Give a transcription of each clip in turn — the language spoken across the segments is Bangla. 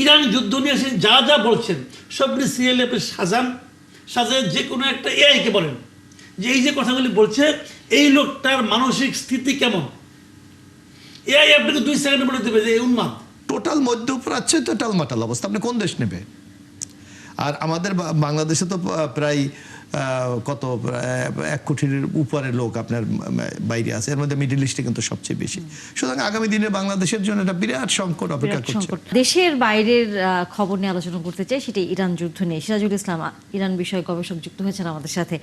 ইরান যুদ্ধ নিয়ে এসে যা যা বলছেন সবগুলি সিরিয়ালে আপনি সাজায় যে কোনো একটা এআইকে বলেন যে এই যে কথাগুলি বলছে এই লোকটার মানসিক স্থিতি কেমন, এআই আপনাকে 2 সেকেন্ডে বলে দেবে যে এই উন্মাদ। টোটাল মধ্যপ্রাচ্যে তো টালমাটাল অবস্থা, আপনি কোন দেশ নেবে? আর আমাদের বাংলাদেশে তো প্রায় কত 1 কোটির উপরে লোক আপনার বাইরে আছে, এর মধ্যে মিডল ইস্টে কিন্তু সবচেয়ে বেশি। সুতরাং আগামী দিনে বাংলাদেশের জন্য একটা বিরাট সংকট অপেক্ষা করছে। দেশের বাইরের খবর নিয়ে আলোচনা করতে চাই, সেটা ইরান যুদ্ধ নিয়ে। সিরাজুল ইসলাম, ইরান বিষয়ে গবেষক, যুক্ত হয়েছেন আমাদের সাথে।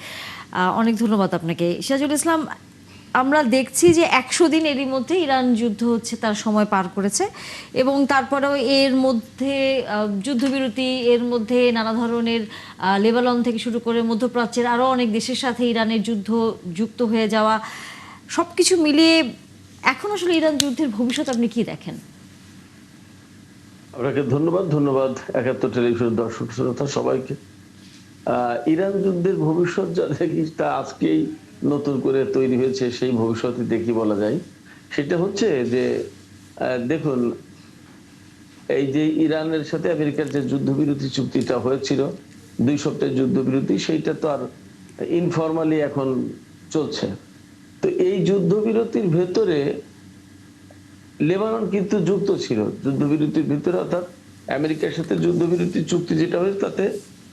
অনেক ধন্যবাদ আপনাকে সিরাজুল ইসলাম। আমরা দেখছি যে 100 দিন এরই মধ্যে ইরান যুদ্ধ হচ্ছে, তার সময় পার করেছে, এবং তারপরেও এর মধ্যে যুদ্ধবিরতি, এর মধ্যে নানা ধরনের লেবানন থেকে শুরু করে মধ্যপ্রাচ্যের আরও অনেক দেশের সাথে ইরানের যুদ্ধ যুক্ত হয়ে যাওয়া, সব কিছু মিলিয়ে এখন আসলে ইরান যুদ্ধের ভবিষ্যৎ আপনি কি দেখেন? আপনাকে ধন্যবাদ 71 টেলিভিশনের দর্শক শ্রোতা সবাইকে। ইরান যুদ্ধের ভবিষ্যৎ যা দেখি তা আজকেই নতুন করে তৈরি হয়েছে, সেই ভবিষ্যৎই দেখি বলা যায়। সেটা হচ্ছে যে দেখুন, এই যে ইরানের সাথে আমেরিকার যে যুদ্ধবিরতি চুক্তিটা হয়েছিল 2 সপ্তাহের যুদ্ধবিরতি, সেইটা তো আর ইনফরমালি এখন চলছে। তো এই যুদ্ধবিরতির ভেতরে লেবানন কিন্তু যুক্ত ছিল যুদ্ধবিরতির ভিতরে, অর্থাৎ আমেরিকার সাথে যুদ্ধবিরতি চুক্তি যেটা হয়েছে তাতে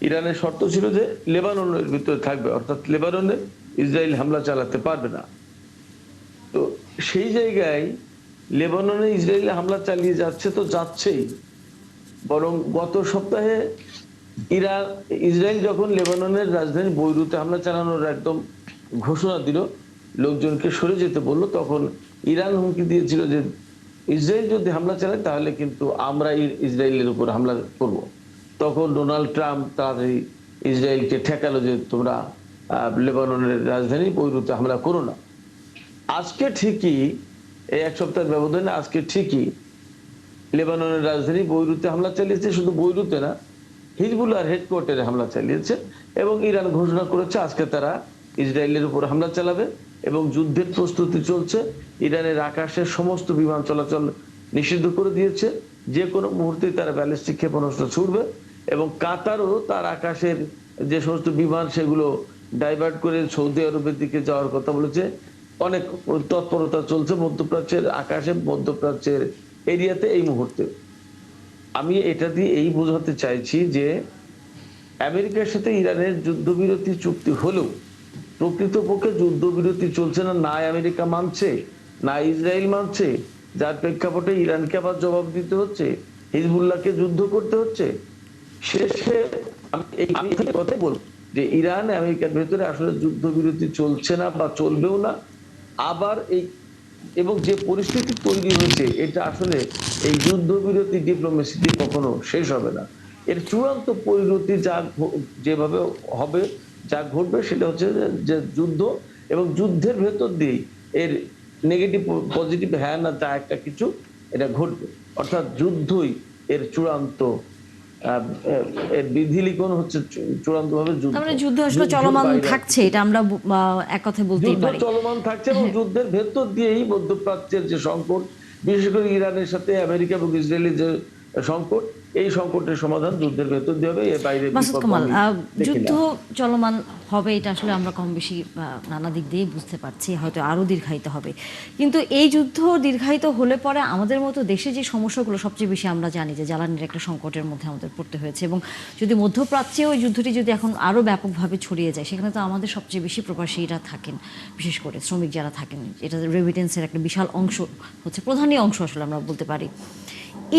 ইরানের শর্ত ছিল যে লেবাননের ভিতরে থাকবে, অর্থাৎ লেবাননে ইসরায়েল হামলা চালাতে পারবে না। তো সেই জায়গায় লেবাননে ইসরায়েল হামলা চালিয়ে যাচ্ছে তো যাচ্ছেই, বরং গত সপ্তাহে ইসরায়েল যখন লেবাননের রাজধানী বৈরুতে হামলা চালানোর একদম ঘোষণা দিল, লোকজনকে সরে যেতে বললো, তখন ইরান হুমকি দিয়েছিল যে ইসরায়েল যদি হামলা চালায় তাহলে কিন্তু আমরা ইসরায়েলের উপর হামলা করব। তখন ডোনাল্ড ট্রাম্প তাড়াতাড়ি ইসরায়েলকে ঠেকালো যে তোমরা লেবাননের রাজধানী বৈরুতে হামলা করো না। আজকে ঠিকই এই 1 সপ্তাহের ব্যবধানে আজকে ঠিকই লেবাননের রাজধানী বৈরুতে হামলা চালিয়েছে, শুধু বৈরুতে না, হিজবুল্লাহর হেডকোয়ার্টারে হামলা চালিয়েছে, এবং ইরান ঘোষণা করেছে আজকে তারা ইসরায়েলের উপর হামলা চালাবে, এবং যুদ্ধের প্রস্তুতি চলছে। ইরানের আকাশের সমস্ত বিমান চলাচল নিষিদ্ধ করে দিয়েছে, যে কোনো মুহূর্তে তারা ব্যালিস্টিক ক্ষেপণাস্ত্র ছুড়বে, এবং কাতারও তার আকাশের যে সমস্ত বিমান সেগুলো ডাইভার্ট করে সৌদি আরবের দিকে যাওয়ার কথা বলেছে। অনেক তৎপরতা চলছে মধ্যপ্রাচ্যের আকাশে, মধ্যপ্রাচ্যের এরিয়াতে এই মুহূর্তে। আমি এটা দিয়ে এই বোঝাতে চাইছি যে আমেরিকার সাথে ইরানের যুদ্ধবিরতি চুক্তি হলেও প্রকৃতপক্ষে যুদ্ধবিরতি চলছে না, না আমেরিকা মানছে না ইসরায়েল মানছে, যার প্রেক্ষাপটে ইরানকে আবার জবাব দিতে হচ্ছে, হিজবুল্লাহকে যুদ্ধ করতে হচ্ছে। শেষে আমি কথাই বলবো যে ইরান আমেরিকার ভেতরে আসলে যুদ্ধবিরতি চলছে না বা চলবেও না। আবার এবং যে পরিস্থিতি তৈরি হয়েছে, এটা আসলে এই যুদ্ধবিরতি ডিপ্লোমেসিতে কখনো শেষ হবে না। এর চূড়ান্ত পরিণতি যেভাবে হবে, যা ঘটবে সেটা হচ্ছে যে যুদ্ধ, এবং যুদ্ধের ভেতর দিয়ে এর নেগেটিভ পজিটিভ হ্যাঁ না তা একটা কিছু এটা ঘটবে, অর্থাৎ যুদ্ধই এর চূড়ান্ত এর বিধিলিখন হচ্ছে চূড়ান্তভাবে যুদ্ধ। মানে যুদ্ধ আসলে চলমান থাকছে, এটা আমরা এক কথায় বলতেই পারি। যুদ্ধ চলমান থাকছে, এবং যুদ্ধের ভেতর দিয়েই মধ্যপ্রাচ্যের যে সংকট, বিশেষ করে ইরানের সাথে আমেরিকা এবং ইসরায়েলের যে সংকট, এই সংকটের সমাধান যুদ্ধের ভেতর দিয়ে হবে, এর বাইরে। মাসুদ কামাল, যুদ্ধ চলমান হবে এটা আসলে আমরা কম বেশি নানা দিক দিয়ে বুঝতে পারছি, হয়তো আরও দীর্ঘায়িত হবে। কিন্তু এই যুদ্ধ দীর্ঘায়িত হলে পরে আমাদের মতো দেশে যে সমস্যাগুলো সবচেয়ে বেশি আমরা জানি যে জ্বালানির একটা সংকটের মধ্যে আমাদের পড়তে হয়েছে, এবং যদি মধ্যপ্রাচ্যেও এই যুদ্ধটি যদি এখন আরও ব্যাপকভাবে ছড়িয়ে যায়, সেখানে তো আমাদের সবচেয়ে বেশি প্রবাসীরা থাকেন, বিশেষ করে শ্রমিক যারা থাকেন, এটা রেমিটেন্সের একটা বিশাল অংশ হচ্ছে, প্রধানই অংশ আসলে আমরা বলতে পারি।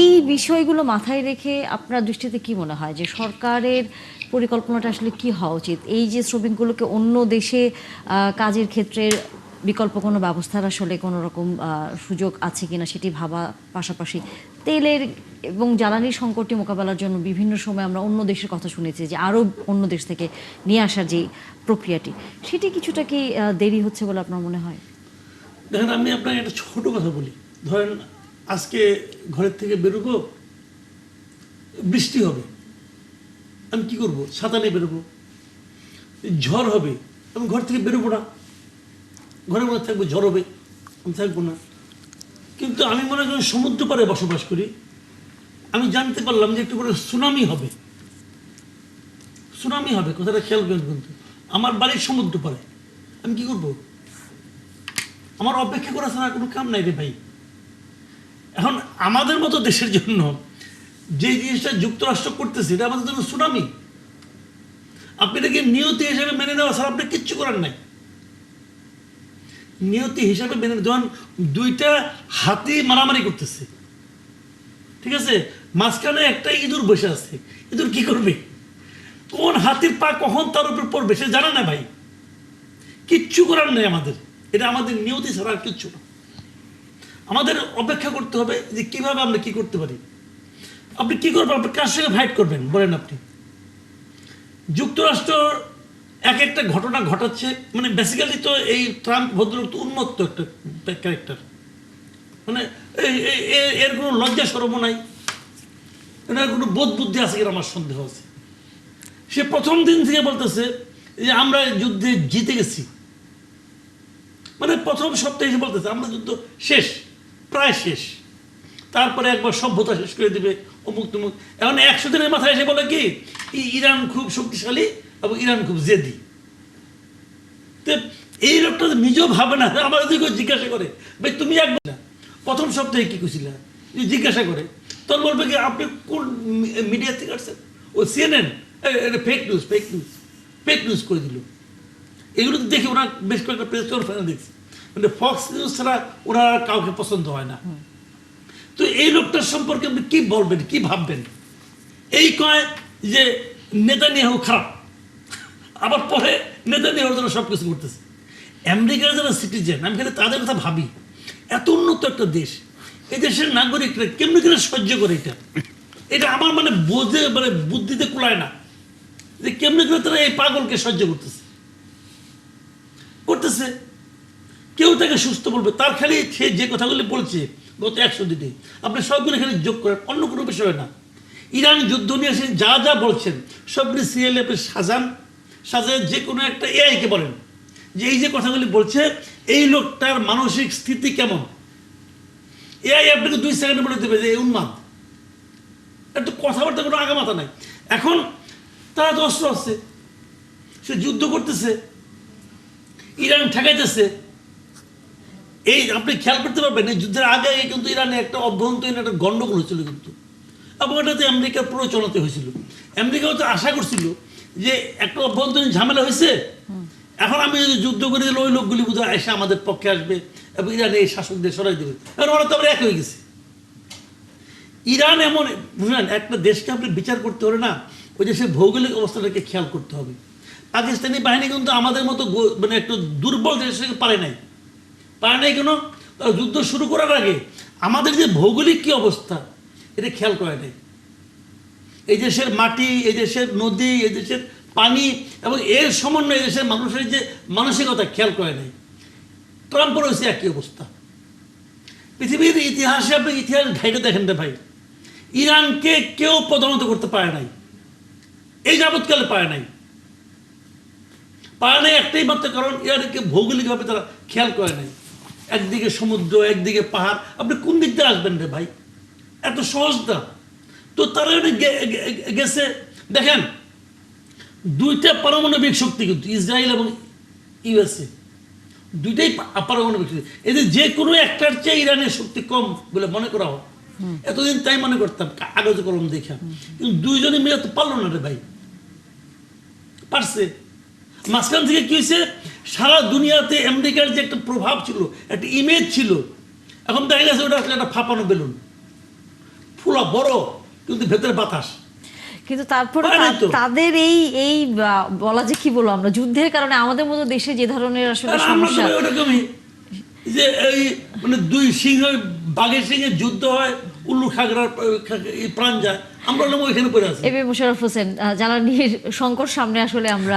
এই বিষয়গুলো মাথায় রেখে আপনার দৃষ্টিতে কি মনে হয় যে সরকারের পরিকল্পনাটা আসলে কি হওয়া উচিত? এই যে শ্রমিকগুলোকে অন্য দেশে কাজের ক্ষেত্রে বিকল্প কোনো ব্যবস্থার আসলে কোনো রকম সুযোগ আছে কিনা সেটি ভাবা, পাশাপাশি তেলের এবং জ্বালানির সংকটটি মোকাবেলার জন্য বিভিন্ন সময় আমরা অন্য দেশের কথা শুনেছি যে আরও অন্য দেশ থেকে নিয়ে আসার যে প্রক্রিয়াটি, সেটি কিছুটা কি দেরি হচ্ছে বলে আপনার মনে হয়? দেখেন, আমি আপনাকে একটা ছোট কথা বলি। ধরেন আজকে ঘরের থেকে বেরোবো, বৃষ্টি হবে, আমি কি করব? ছাতা নিয়ে বেরোবো। ঝড় হবে, আমি ঘর থেকে বেরোবো না, ঘরের মধ্যে থাকবো। ঝড় হবে, আমি থাকবো না। কিন্তু আমি মনে করি সমুদ্র পাড়ে বসবাস করি, আমি জানতে পারলাম যে একটু করে সুনামি হবে, কথাটা খেয়াল করেন। কিন্তু আমার বাড়ির সমুদ্র পারে, আমি কি করব? আমার অপেক্ষা করা ছাড়া কোনো কাম নাই রে ভাই। এখন আমাদের মতো দেশের জন্য যে জিনিসটা যুক্তরাষ্ট্র করতেছে, এটা আমাদের জন্য সুনামি। আপনি এটাকে নিয়তি হিসাবে মেনে নেওয়া ছাড়া আপনি কিচ্ছু করার নাই। নিয়তি হিসাবে মেনে যখন দুইটা হাতি মারামারি করতেছে, ঠিক আছে, মাঝখানে একটা ইঁদুর বসে আছে, ইঁদুর কি করবে? কোন হাতির পা কখন তার উপর পড়বে সে জানে না ভাই। কিচ্ছু করার নেই আমাদের, এটা আমাদের নিয়তি ছাড়া আর কিচ্ছু না। আমাদের অপেক্ষা করতে হবে যে কিভাবে আমরা কি করতে পারি। আপনি কি করবেন? আপনি কার সঙ্গে ফাইট করবেন বলেন? আপনি যুক্তরাষ্ট্র এক একটা ঘটনা ঘটাচ্ছে, মানে বেসিক্যালি তো এই ট্রাম্প ভদ্রলোক তো উন্মত্ত একটা ক্যারেক্টার, মানে এর কোনো লজ্জা শরমও নাই, এনার কোনো বোধ বুদ্ধি আছে কিনা আমার সন্দেহ আছে। সে প্রথম দিন থেকে বলতেছে যে আমরা যুদ্ধে জিতে গেছি, মানে প্রথম সপ্তাহে এসে বলতেছে আমরা যুদ্ধ শেষ, প্রায় শেষ, তারপরে একবার সভ্যতা শেষ করে দিবে, অমুক তমুক। এখন 100 দিনের মাথায় এসে বলে কি ইরান খুব শক্তিশালী এবং ইরান খুব জেদি। তো এই লোকটা নিজেও ভাবে না, আমার দিকে জিজ্ঞাসা করে ভাই তুমি একবার না প্রথম সপ্তাহে কি করছিল, জিজ্ঞাসা করে তখন বলবে কি আপনি কোন মিডিয়া থেকে আসছেন? ও CNN, ফেক নিউজ করে দিল। এগুলো তো দেখে ওনার বেশ কয়েকটা প্রেস কনফারেন্স দেখছি, মানে ফক্স নিউজ ছাড়া ওনার কাউকে পছন্দ হয় না। তো এই লোকটার সম্পর্কে আপনি কি বলবেন, কি ভাববেন? এই কয় যে নেতানিয়াহু খারাপ, আবার পরে নেতানিয়াহুর জন্য সব কিছু করতেছে। আমেরিকার যারা সিটিজেন, আমি খালি তাদের কথা ভাবি, এত উন্নত একটা দেশ, এই দেশের নাগরিকরা কেমনি করে সহ্য করে এটা আমার মানে বোঝে, মানে বুদ্ধিতে কুলায় না যে কেমনি করে তারা এই পাগলকে সহ্য করতেছে। কেউ তাকে সুস্থ বলবে, তার খালি সে যে কথাগুলি বলছে গত 100 দিনে আপনি সবগুলো খালি যোগ করেন, অন্য কোনো বিষয় না। ইরান যুদ্ধ নিয়ে এসে যা যা বলছেন সবগুলি সিরিয়ালে আপনি সাজায় যে কোনো একটা এআইকে বলেন যে এই যে কথাগুলি বলছে এই লোকটার মানসিক স্থিতি কেমন, এআই আপনাকে 2 সেকেন্ডে বলে দেবে যে এই উন্মাদ, একটু কথাবার্তা কোনো আগামাথা নাই। এখন তারা তো অস্ত্র আছে, সে যুদ্ধ করতেছে, ইরান ঠেকাইতেছে। এই আপনি খেয়াল করতে পারবেন এই যুদ্ধের আগে কিন্তু ইরানে একটা অভ্যন্তরীণ একটা গন্ডগোল হয়েছিল কিন্তু, এবং এটাতে আমেরিকার প্ররোচনাতে হয়েছিল। আমেরিকাও তো আশা করছিল যে একটা অভ্যন্তরীণ ঝামেলা হয়েছে, এখন আমি যদি যুদ্ধ করে দিলে ওই লোকগুলি বোধহয় এসে আমাদের পক্ষে আসবে এবং ইরানে এই শাসকদের সরাই দেবে। কারণ ওরা তো আমরা এক হয়ে গেছে। ইরান এমন, বুঝলেন, একটা দেশকে আপনি বিচার করতে হলে না ওই দেশের ভৌগোলিক অবস্থাটাকে খেয়াল করতে হবে। পাকিস্তানি বাহিনী কিন্তু আমাদের মতো মানে একটু দুর্বল দেশের পারে নাই কেন? যুদ্ধ শুরু করার আগে আমাদের যে ভৌগোলিক কি অবস্থা এটা খেয়াল করে নাই। এই দেশের মাটি, এই দেশের নদী, এই দেশের পানি এবং এর সমন্বয় এই দেশের মানুষের যে মানসিকতা খেয়াল করে নাই। ট্রাম্পের হয়েছে একই অবস্থা। পৃথিবীর ইতিহাসে আপনি ইতিহাস ঘাইটে দেখেন না ভাই, ইরানকে কেউ পদানত করতে পারে নাই, এই যাবৎকালে পারে নাই একটাই মাত্র কারণ ইরানকে ভৌগোলিকভাবে তারা খেয়াল করে নাই। একদিকে সমুদ্র, একদিকে পাহাড়, আপনি কোন দিক দিয়ে আসবেন রে ভাই? এত সহজ না তো। তারা গেছে, দেখেন 2টা পারমাণবিক শক্তি কিন্তু, ইসরায়েল এবং USA, 2টাই পারমাণবিক শক্তি। এদের যে কোনো একটার চেয়ে ইরানের শক্তি কম বলে মনে করা হয়। এতদিন তাই মনে করতাম কাগজ কলম দেখা, কিন্তু 2জনে মিলে তো পারলো না রে ভাই। পারছে। মাঝখান থেকে কি হয়েছে, সারা দুনিয়াতে আমেরিকার যে একটা প্রভাব ছিল, একটা ইমেজ ছিল, এখন দেখা গেছে ওটা আসলে একটা ফাঁপানো বেলুন, ফুলা বড় কিন্তু ভেতরে বাতাস। কিন্তু তারপরে তাদের এই বলা যে কি বলবো আমরা, যুদ্ধের কারণে আমাদের মতো দেশে যে ধরনের আসলে সমস্যা, ওরকমই যে এই মানে 2 সিংহ, বাঘের সিংহে যুদ্ধ হয়, উল্লু খাগড়ার প্রাণ যায়, আমরা ওইখানে পড়ে আছি। এবি মোশাররফ হোসেন, জ্বালানির সংকট সামনে আসলে আমরা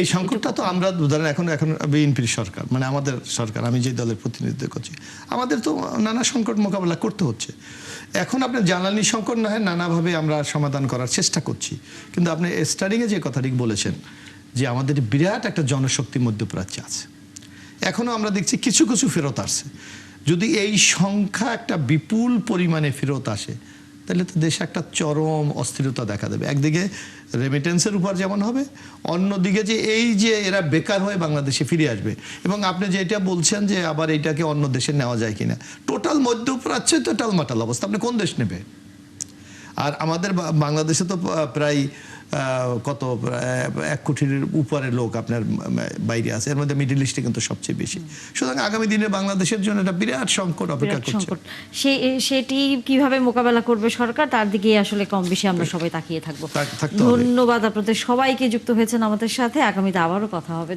এই সংকটটা তো আমরা ধরেন এখন বিএনপির সরকার, মানে আমাদের সরকার, আমি যে দলের প্রতিনিধিত্ব করছি, আমাদের তো নানা সংকট মোকাবেলা করতে হচ্ছে। এখন আপনার জ্বালানি সংকট না হয় নানাভাবে আমরা সমাধান করার চেষ্টা করছি, কিন্তু আপনি স্টার্টিংয়ে যে কথাটি বলেছেন যে আমাদের বিরাট একটা জনশক্তি মধ্যপ্রাচ্যে আছে, এখনও আমরা দেখছি কিছু কিছু ফেরত আসছে। যদি এই সংখ্যা একটা বিপুল পরিমাণে ফেরত আসে তাহলে তো দেশে একটা চরম অস্থিরতা দেখা দেবে। একদিকে রেমিটেন্সের উপর যেমন হবে, অন্যদিকে যে এই যে এরা বেকার হয়ে বাংলাদেশে ফিরে আসবে, এবং আপনি যেটা বলছেন যে আবার এইটাকে অন্য দেশে নেওয়া যায় কিনা, টোটাল মধ্যপ্রাচ্যে তো টালমাটাল অবস্থা, আপনি কোন দেশ নেবে? আর আমাদের বাংলাদেশে তো প্রায় কত 1 কোটির উপরে লোক আপনার বাইরে আছে, এর মধ্যে মিডল ইস্টে কিন্তু সবচেয়ে বেশি। সুতরাং আগামী দিনে বাংলাদেশের জন্য একটা বিরাট সংকট অপেক্ষা বিরাট করছে। সংকট। সেটি কিভাবে মোকাবেলা করবে সরকার, তার দিকে আসলে কম বেশি আমরা সবাই তাকিয়ে থাকবো। থাকতে হবে। ধন্যবাদ আপনাদের সবাইকে, যুক্ত হয়েছেন আমাদের সাথে। আগামীতে আবারও কথা হবে।